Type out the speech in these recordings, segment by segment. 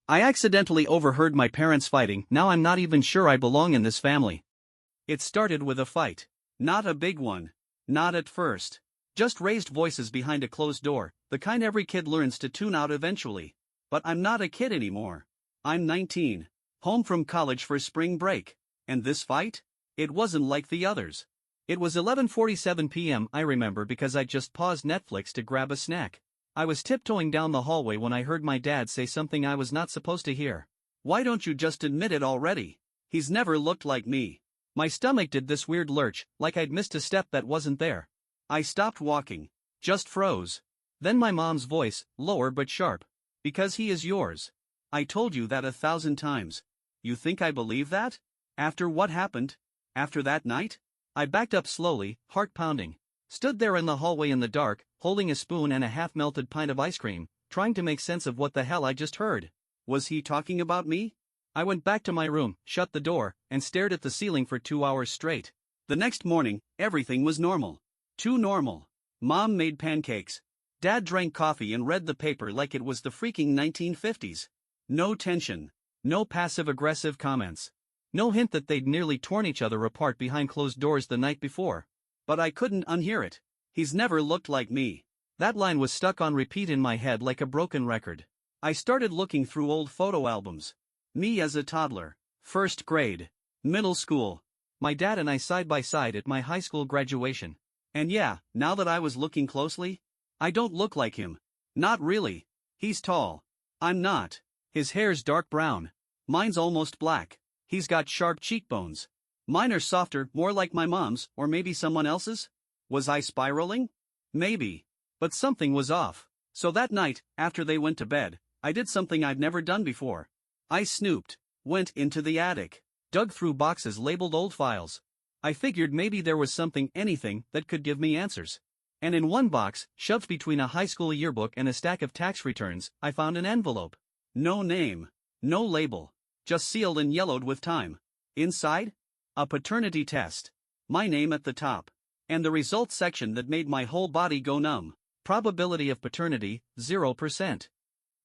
I accidentally overheard my parents fighting. Now I'm not even sure I belong in this family. It started with a fight. Not a big one. Not at first. Just raised voices behind a closed door, the kind every kid learns to tune out eventually. But I'm not a kid anymore. I'm 19. Home from college for spring break. And this fight? It wasn't like the others. It was 11:47 p.m. I remember because I just paused Netflix to grab a snack. I was tiptoeing down the hallway when I heard my dad say something I was not supposed to hear. "Why don't you just admit it already? He's never looked like me." My stomach did this weird lurch, like I'd missed a step that wasn't there. I stopped walking. Just froze. Then my mom's voice, lower but sharp. "Because he is yours. I told you that 1,000 times. You think I believe that? After what happened? After that night?" I backed up slowly, heart pounding. Stood there in the hallway in the dark, holding a spoon and a half-melted pint of ice cream, trying to make sense of what the hell I just heard. Was he talking about me? I went back to my room, shut the door, and stared at the ceiling for 2 hours straight. The next morning, everything was normal. Too normal. Mom made pancakes. Dad drank coffee and read the paper like it was the freaking 1950s. No tension. No passive-aggressive comments. No hint that they'd nearly torn each other apart behind closed doors the night before. But I couldn't unhear it. "He's never looked like me." That line was stuck on repeat in my head like a broken record. I started looking through old photo albums. Me as a toddler. First grade. Middle school. My dad and I side by side at my high school graduation. And yeah, now that I was looking closely, I don't look like him. Not really. He's tall. I'm not. His hair's dark brown. Mine's almost black. He's got sharp cheekbones. Mine are softer, more like my mom's, or maybe someone else's? Was I spiraling? Maybe. But something was off. So that night, after they went to bed, I did something I'd never done before. I snooped, went into the attic, dug through boxes labeled old files. I figured maybe there was anything that could give me answers. And in one box, shoved between a high school yearbook and a stack of tax returns, I found an envelope. No name. No label. Just sealed and yellowed with time. Inside? A paternity test. My name at the top. And the results section that made my whole body go numb. Probability of paternity, 0%.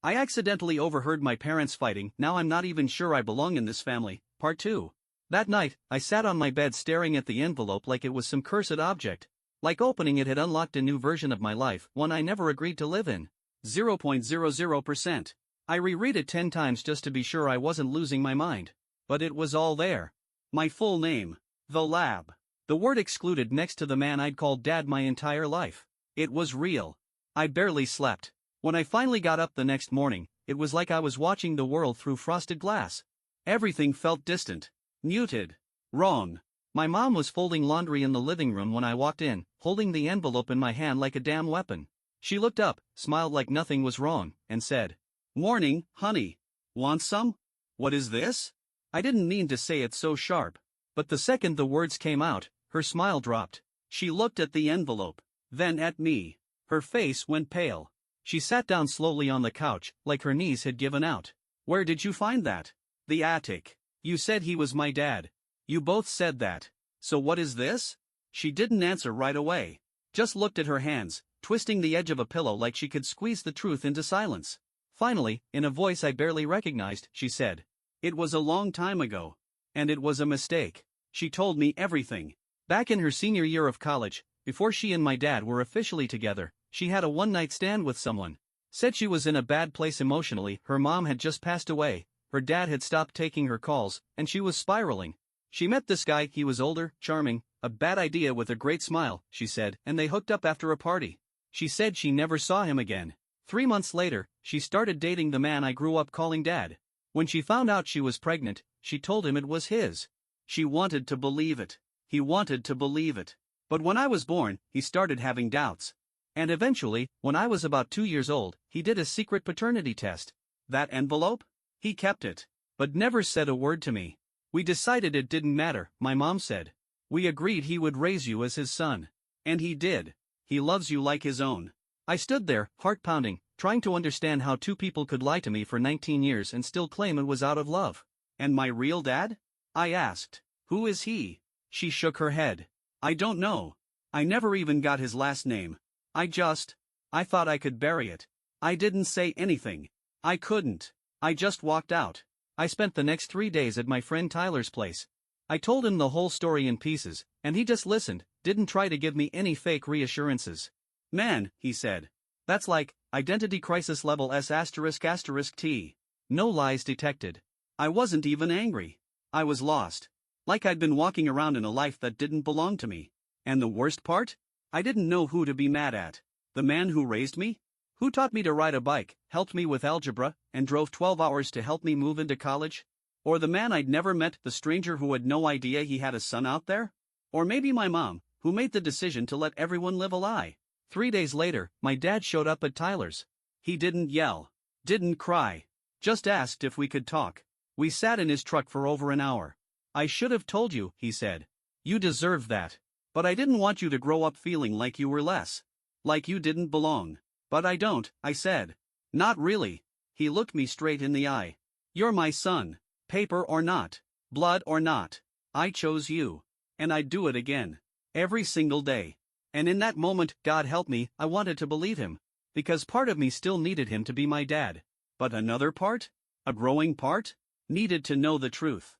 I accidentally overheard my parents fighting. Now I'm not even sure I belong in this family. Part 2. That night, I sat on my bed staring at the envelope like it was some cursed object. Like opening it had unlocked a new version of my life, one I never agreed to live in. 0.00%. I reread it 10 times just to be sure I wasn't losing my mind. But it was all there. My full name. The lab. The word excluded next to the man I'd called Dad my entire life. It was real. I barely slept. When I finally got up the next morning, it was like I was watching the world through frosted glass. Everything felt distant. Muted. Wrong. My mom was folding laundry in the living room when I walked in, holding the envelope in my hand like a damn weapon. She looked up, smiled like nothing was wrong, and said, "Morning, honey. Want some? What is this?" I didn't mean to say it so sharp. But the second the words came out, her smile dropped. She looked at the envelope, then at me. Her face went pale. She sat down slowly on the couch, like her knees had given out. "Where did you find that?" "The attic. You said he was my dad. You both said that. So what is this?" She didn't answer right away. Just looked at her hands, twisting the edge of a pillow like she could squeeze the truth into silence. Finally, in a voice I barely recognized, she said, "It was a long time ago. And it was a mistake." She told me everything. Back in her senior year of college, before she and my dad were officially together, she had a one-night stand with someone. Said she was in a bad place emotionally. Her mom had just passed away, her dad had stopped taking her calls, and she was spiraling. She met this guy. He was older, charming, a bad idea with a great smile, she said, and they hooked up after a party. She said she never saw him again. 3 months later, she started dating the man I grew up calling Dad. When she found out she was pregnant, she told him it was his. She wanted to believe it. He wanted to believe it. But when I was born, he started having doubts. And eventually, when I was about 2 years old, he did a secret paternity test. That envelope? He kept it. But never said a word to me. We decided it didn't matter, my mom said. We agreed he would raise you as his son. And he did. He loves you like his own. I stood there, heart pounding, trying to understand how two people could lie to me for 19 years and still claim it was out of love. And my real dad? I asked. Who is he? She shook her head. I don't know. I never even got his last name. I thought I could bury it. I didn't say anything. I couldn't. I just walked out. I spent the next 3 days at my friend Tyler's place. I told him the whole story in pieces, and he just listened, didn't try to give me any fake reassurances. Man, he said. That's like, identity crisis level S***T. No lies detected. I wasn't even angry. I was lost. Like I'd been walking around in a life that didn't belong to me. And the worst part? I didn't know who to be mad at. The man who raised me? Who taught me to ride a bike, helped me with algebra, and drove 12 hours to help me move into college? Or the man I'd never met, the stranger who had no idea he had a son out there? Or maybe my mom, who made the decision to let everyone live a lie. 3 days later, my dad showed up at Tyler's. He didn't yell. Didn't cry. Just asked if we could talk. We sat in his truck for over an hour. I should have told you, he said. You deserve that. But I didn't want you to grow up feeling like you were less. Like you didn't belong. But I don't, I said. Not really. He looked me straight in the eye. You're my son. Paper or not. Blood or not. I chose you. And I'd do it again. Every single day. And in that moment, God help me, I wanted to believe him. Because part of me still needed him to be my dad. But another part? A growing part? Needed to know the truth.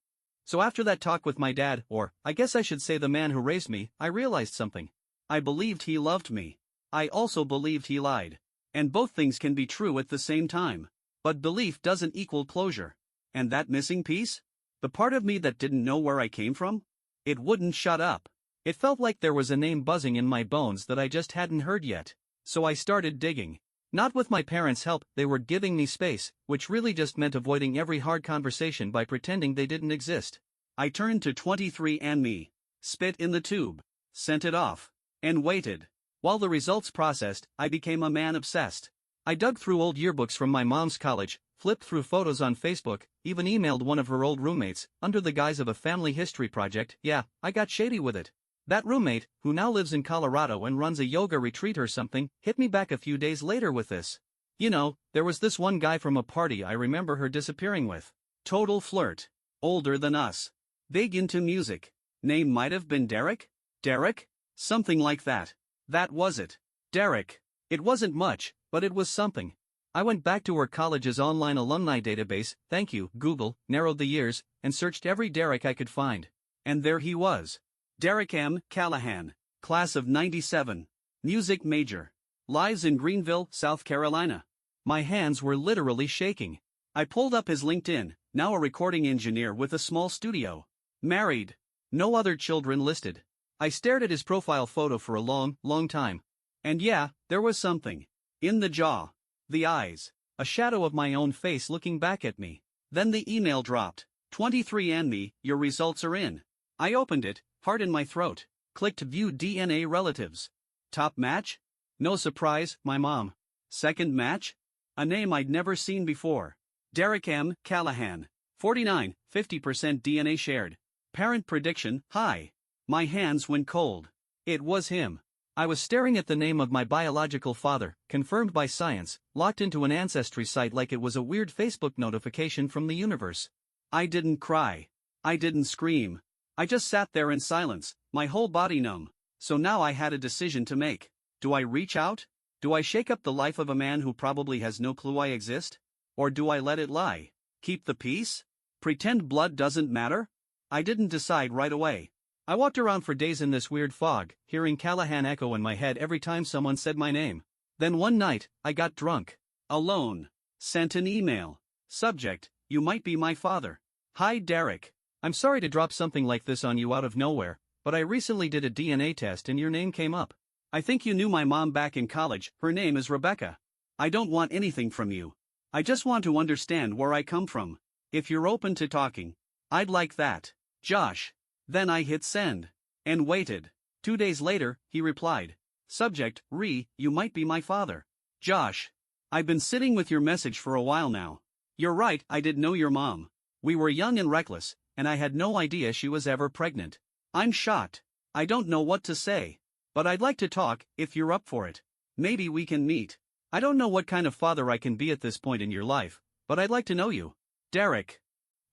So after that talk with my dad, or, I guess I should say the man who raised me, I realized something. I believed he loved me. I also believed he lied. And both things can be true at the same time. But belief doesn't equal closure. And that missing piece? The part of me that didn't know where I came from? It wouldn't shut up. It felt like there was a name buzzing in my bones that I just hadn't heard yet. So I started digging. Not with my parents' help, they were giving me space, which really just meant avoiding every hard conversation by pretending they didn't exist. I turned to 23andMe, spit in the tube, sent it off, and waited. While the results processed, I became a man obsessed. I dug through old yearbooks from my mom's college, flipped through photos on Facebook, even emailed one of her old roommates, under the guise of a family history project. Yeah, I got shady with it. That roommate, who now lives in Colorado and runs a yoga retreat or something, hit me back a few days later with this. You know, there was this one guy from a party I remember her disappearing with. Total flirt. Older than us. Big into music. Name might have been Derek? Derek? Something like that. That was it. Derek. It wasn't much, but it was something. I went back to her college's online alumni database, thank you, Google, narrowed the years, and searched every Derek I could find. And there he was. Derek M. Callahan, class of '97, music major, lives in Greenville, South Carolina. My hands were literally shaking. I pulled up his LinkedIn, now a recording engineer with a small studio. Married. No other children listed. I stared at his profile photo for a long, long time. And yeah, there was something. In the jaw. The eyes. A shadow of my own face looking back at me. Then the email dropped. 23andMe, your results are in. I opened it. Heart in my throat. Clicked view DNA relatives. Top match? No surprise, my mom. Second match? A name I'd never seen before. Derek M. Callahan. 49, 50% DNA shared. Parent prediction, high. My hands went cold. It was him. I was staring at the name of my biological father, confirmed by science, locked into an ancestry site like it was a weird Facebook notification from the universe. I didn't cry. I didn't scream. I just sat there in silence, my whole body numb. So now I had a decision to make. Do I reach out? Do I shake up the life of a man who probably has no clue I exist? Or do I let it lie? Keep the peace? Pretend blood doesn't matter? I didn't decide right away. I walked around for days in this weird fog, hearing Callahan echo in my head every time someone said my name. Then one night, I got drunk. Alone. Sent an email. Subject, you might be my father. Hi Derek. I'm sorry to drop something like this on you out of nowhere, but I recently did a DNA test and your name came up. I think you knew my mom back in college, her name is Rebecca. I don't want anything from you. I just want to understand where I come from. If you're open to talking, I'd like that. Josh. Then I hit send. And waited. 2 days later, he replied. Subject, you might be my father. Josh. I've been sitting with your message for a while now. You're right, I did know your mom. We were young and reckless, and I had no idea she was ever pregnant. I'm shocked. I don't know what to say. But I'd like to talk, if you're up for it. Maybe we can meet. I don't know what kind of father I can be at this point in your life, but I'd like to know you. Derek.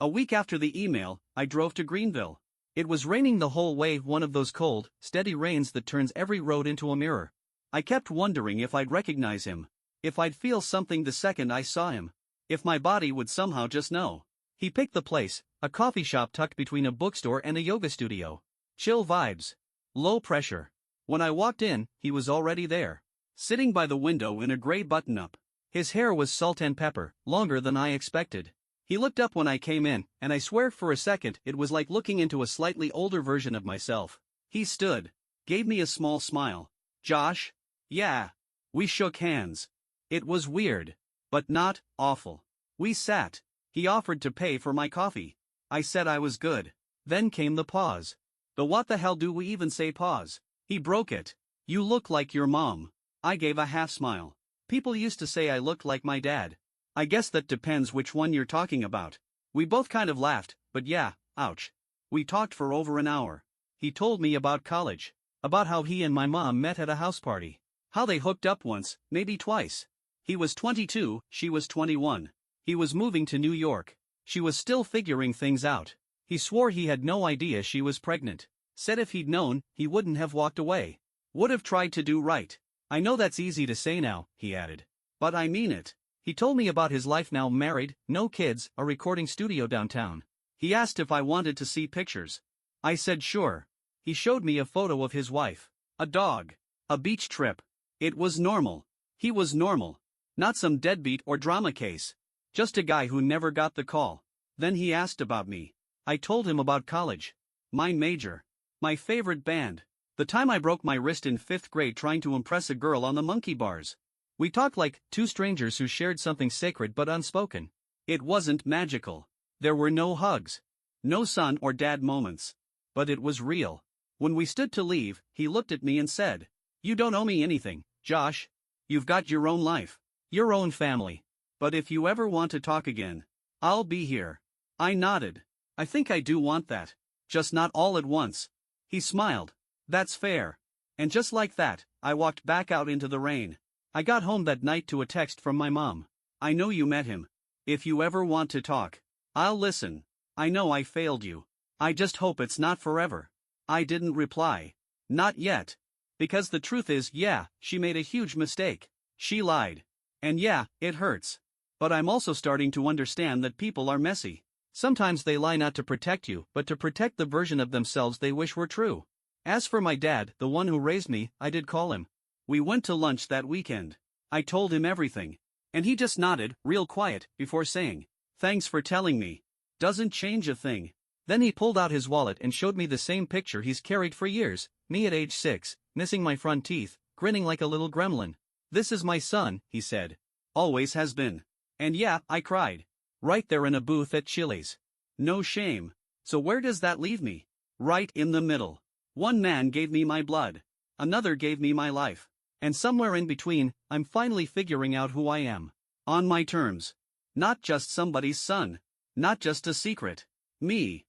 A week after the email, I drove to Greenville. It was raining the whole way, one of those cold, steady rains that turns every road into a mirror. I kept wondering if I'd recognize him. If I'd feel something the second I saw him. If my body would somehow just know. He picked the place, a coffee shop tucked between a bookstore and a yoga studio. Chill vibes. Low pressure. When I walked in, he was already there. Sitting by the window in a gray button-up. His hair was salt and pepper, longer than I expected. He looked up when I came in, and I swear for a second it was like looking into a slightly older version of myself. He stood. Gave me a small smile. Josh? Yeah. We shook hands. It was weird. But not awful. We sat. He offered to pay for my coffee. I said I was good. Then came the pause. The what the hell do we even say pause? He broke it. You look like your mom. I gave a half smile. People used to say I looked like my dad. I guess that depends which one you're talking about. We both kind of laughed, but yeah, ouch. We talked for over an hour. He told me about college. About how he and my mom met at a house party. How they hooked up once, maybe twice. He was 22, she was 21. He was moving to New York. She was still figuring things out. He swore he had no idea she was pregnant. Said if he'd known, he wouldn't have walked away. Would have tried to do right. I know that's easy to say now, he added. But I mean it. He told me about his life now, married, no kids, a recording studio downtown. He asked if I wanted to see pictures. I said sure. He showed me a photo of his wife. A dog. A beach trip. It was normal. He was normal. Not some deadbeat or drama case. Just a guy who never got the call. Then he asked about me. I told him about college. My major. My favorite band. The time I broke my wrist in 5th grade trying to impress a girl on the monkey bars. We talked like two strangers who shared something sacred but unspoken. It wasn't magical. There were no hugs. No son or dad moments. But it was real. When we stood to leave, he looked at me and said, "You don't owe me anything, Josh. You've got your own life. Your own family. But if you ever want to talk again, I'll be here." I nodded. I think I do want that. Just not all at once. He smiled. That's fair. And just like that, I walked back out into the rain. I got home that night to a text from my mom. I know you met him. If you ever want to talk, I'll listen. I know I failed you. I just hope it's not forever. I didn't reply. Not yet. Because the truth is, yeah, she made a huge mistake. She lied. And yeah, it hurts. But I'm also starting to understand that people are messy. Sometimes they lie not to protect you, but to protect the version of themselves they wish were true. As for my dad, the one who raised me, I did call him. We went to lunch that weekend. I told him everything. And he just nodded, real quiet, before saying, "Thanks for telling me. Doesn't change a thing." Then he pulled out his wallet and showed me the same picture he's carried for years, me at age 6, missing my front teeth, grinning like a little gremlin. "This is my son," he said. "Always has been." And yeah, I cried. Right there in a booth at Chili's. No shame. So where does that leave me? Right in the middle. One man gave me my blood. Another gave me my life. And somewhere in between, I'm finally figuring out who I am. On my terms. Not just somebody's son. Not just a secret. Me.